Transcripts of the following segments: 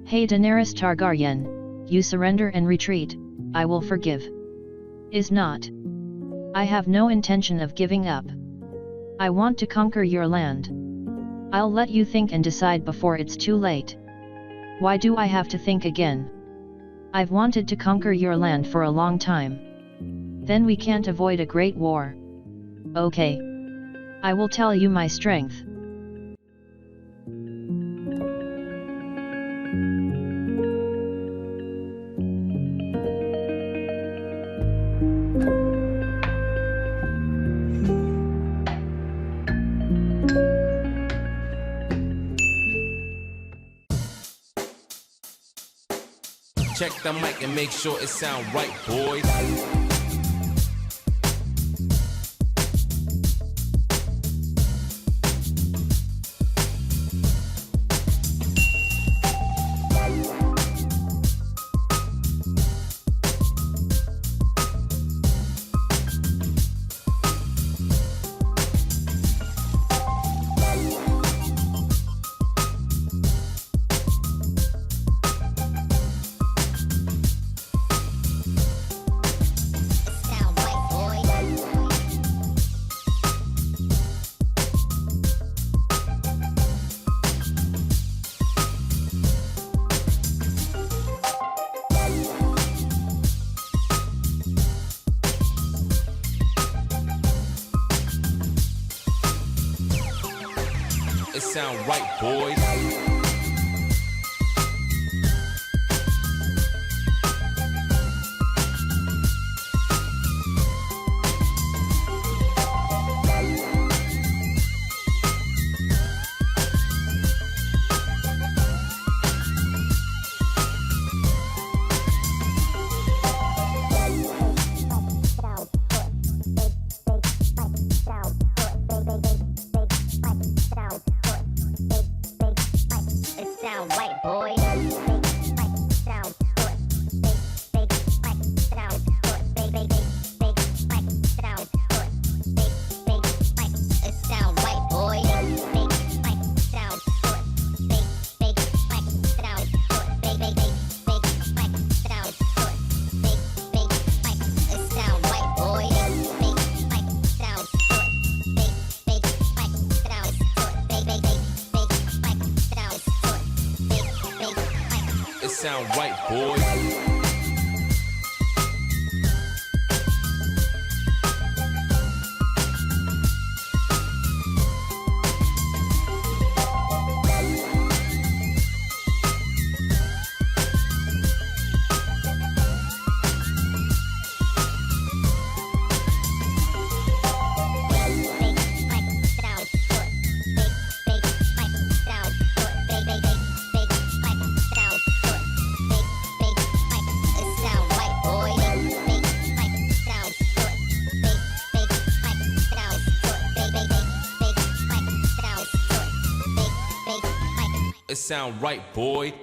Hey Daenerys Targaryen, you surrender and retreat, I will forgive. Is not. I have no intention of giving up. I want to conquer your land. I'll let you think and decide before it's too late. Why do I have to think again? I've wanted to conquer your land for a long time. Then we can't avoid a great war. Okay. I will tell you my strength. Check the mic and make sure it sound right, boys. It sound right, boys. Sound right, boys. It sound right, boy.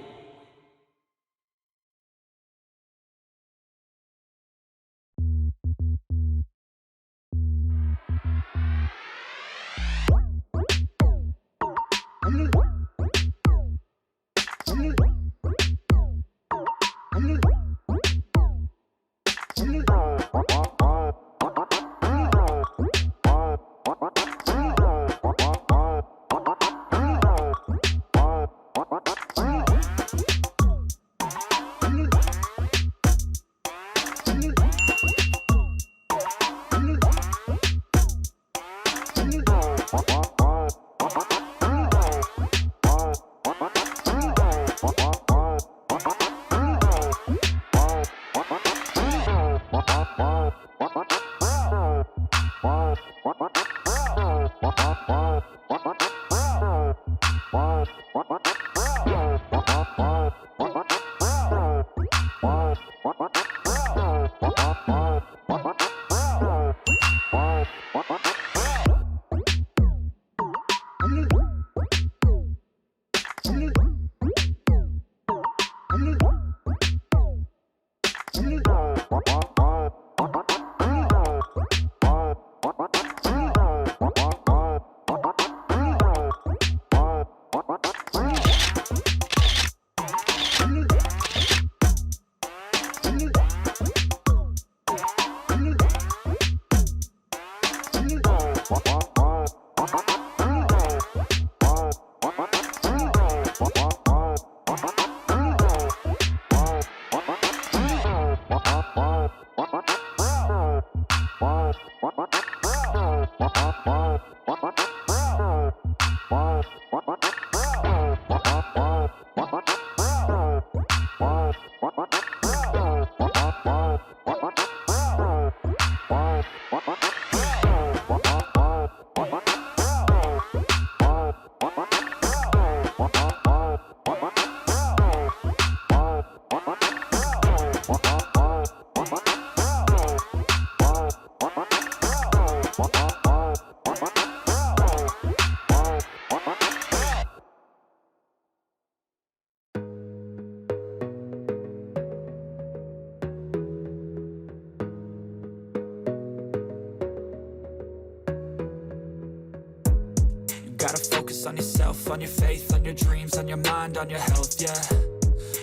Gotta focus on yourself, on your faith, on your dreams, on your mind, on your health, yeah.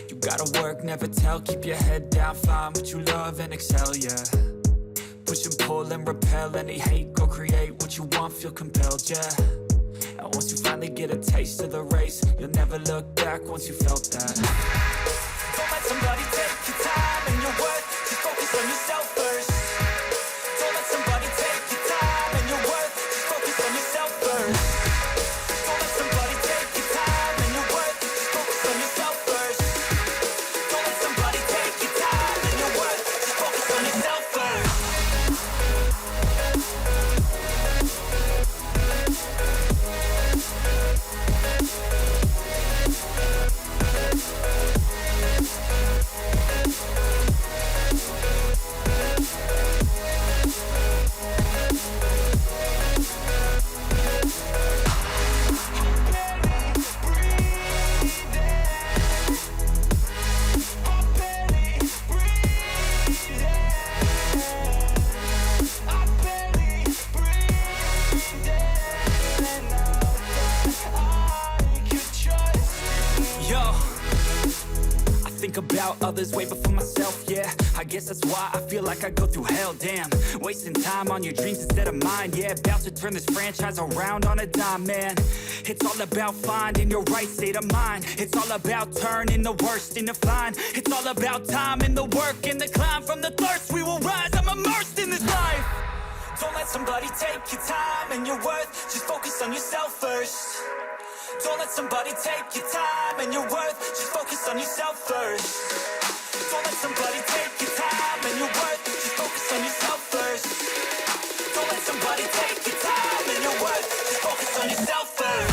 You gotta work, never tell, keep your head down, find what you love and excel, yeah. Push and pull and repel any hate, go create what you want, feel compelled, yeah. And once you finally get a taste of the race, you'll never look back once you felt that. Don't let somebody take your time and your worth, just focus on yourself first. Don't let somebody take your time and your worth, just focus on yourself first. Don't let somebody take your time and your worth, just focus on yourself first. Don't let somebody take your time and your worth, just focus on yourself first. About others way before myself, yeah. I guess that's why I feel like I go through hell, damn. Wasting time on your dreams instead of mine, yeah. About to turn this franchise around on a dime, man. It's all about finding your right state of mind. It's all about turning the worst into fine. It's all about time and the work and the climb. From the thirst we will rise, I'm immersed in this life. Don't let somebody take your time and your worth, just focus on yourself first. Don't let somebody take your time and your worth, just focus on yourself first. Don't let somebody take your time and your worth, just focus on yourself first. Don't let somebody take your time and your worth, just focus on yourself first.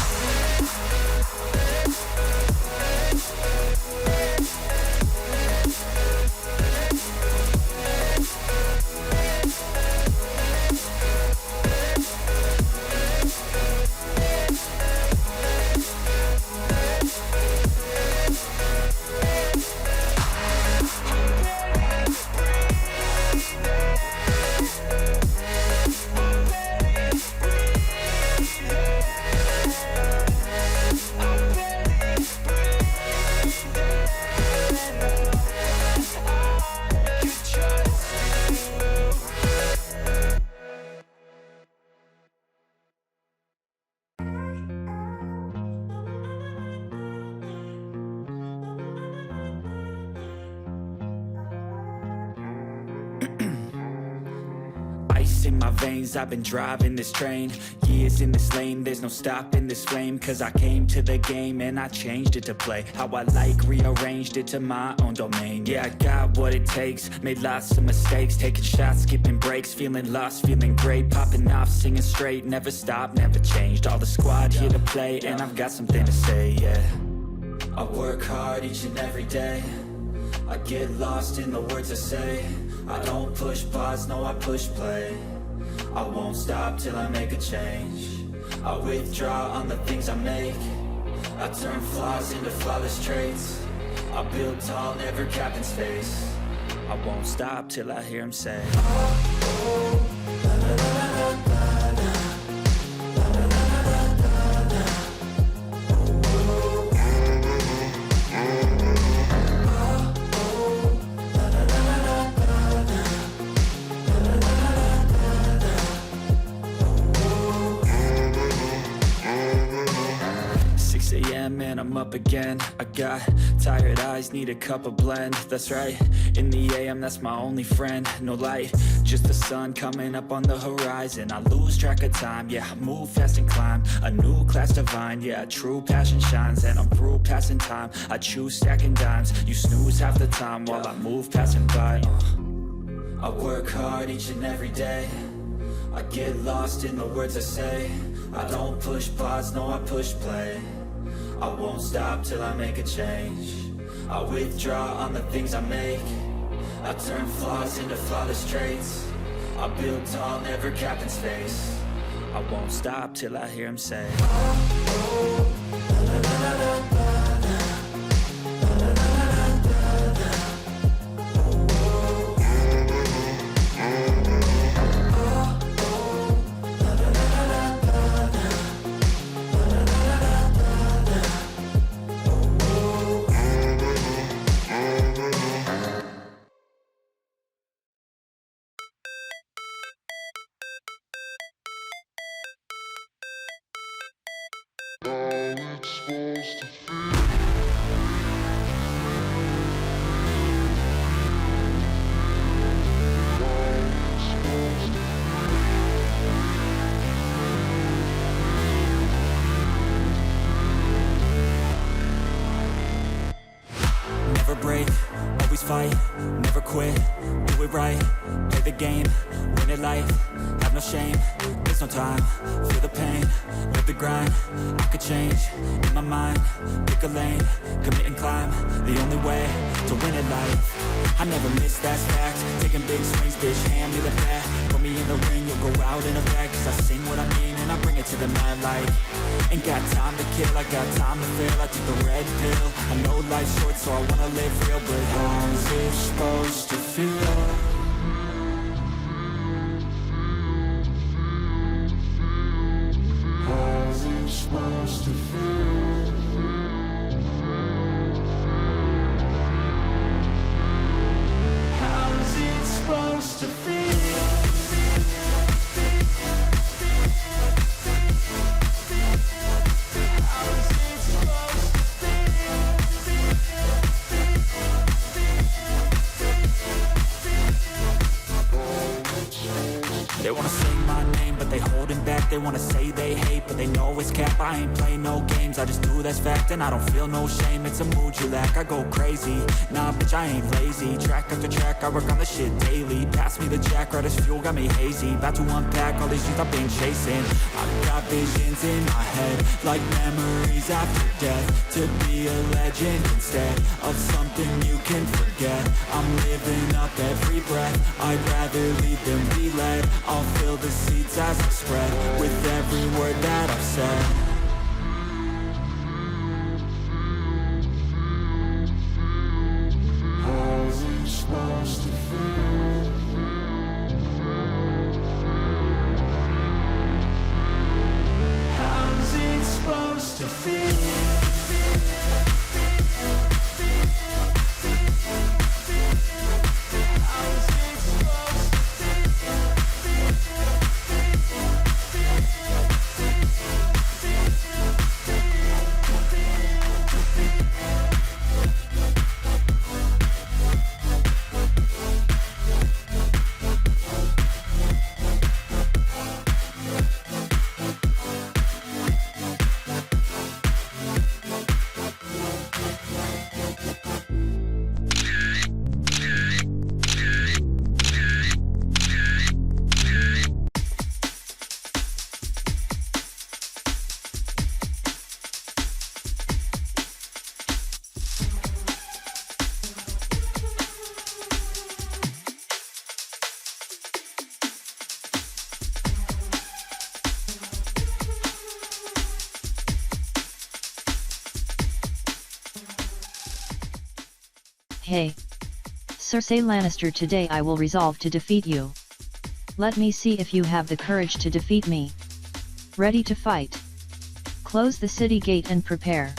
In my veins, I've been driving this train. Years in this lane, there's no stopping this flame. Cause I came to the game and I changed it to play how I like, rearranged it to my own domain. Yeah, I got what it takes, made lots of mistakes, taking shots, skipping breaks, feeling lost, feeling great, popping off, singing straight, never stopped, never changed. All the squad here to play and I've got something to say, yeah. I work hard each and every day, I get lost in the words I say. I don't push pause, no I push play. I won't stop till I make a change. I withdraw on the things I make. I turn flaws into flawless traits. I build tall, never capped in space. I won't stop till I hear him say, oh, oh, la, la, la, la, la, la. I'm up again. I got tired eyes, need a cup of blend. That's right, in the AM, that's my only friend. No light, just the sun coming up on the horizon. I lose track of time, yeah, I move fast and climb a new class divine, yeah, true passion shines. And I'm through passing time, I choose stacking dimes. You snooze half the time while I move passing by. I work hard each and every day. I get lost in the words I say. I don't push pause, no, I push play. I won't stop till I make a change. I withdraw on the things I make. I turn flaws into flawless traits. I build tall, never capping space. I won't stop till I hear him say, oh, la, la, la, la, la. Never break, always fight, never quit, do it right, play the game, win it life, have no shame, there's no time, feel the pain, live the grind, I could change, in my mind, pick a lane, commit and climb, the only way to win it life. I never miss, that's fact, taking big swings, bitch, hand me the bat, put me in the ring, you'll go out in a bag, cause I sing what I mean and I bring it to the mad light. Ain't got time to kill, I got time to feel. I took the red pill, I know life's short so I wanna live real. But how's it supposed to feel? How's it supposed to feel? How's it supposed to feel? They wanna say my name, but they holding back. They wanna say they hate, but they know it's cap. I ain't play no games, I just do, that's fact. And I don't feel no shame, it's a mood you lack. I go crazy, nah bitch I ain't lazy. Track after track, I work on the shit daily. Pass me the jack, right as fuel, got me hazy. About to unpack all these dreams I've been chasing. I've got visions in my head, like memories after death. To be a legend instead of something you can forget. I'm living up every breath, I'd rather lead than be led. I'll fill the seats as I spread with every word that I've said. How's it supposed to feel? How's it supposed to feel? Hey! Cersei Lannister, today I will resolve to defeat you. Let me see if you have the courage to defeat me. Ready to fight? Close the city gate and prepare.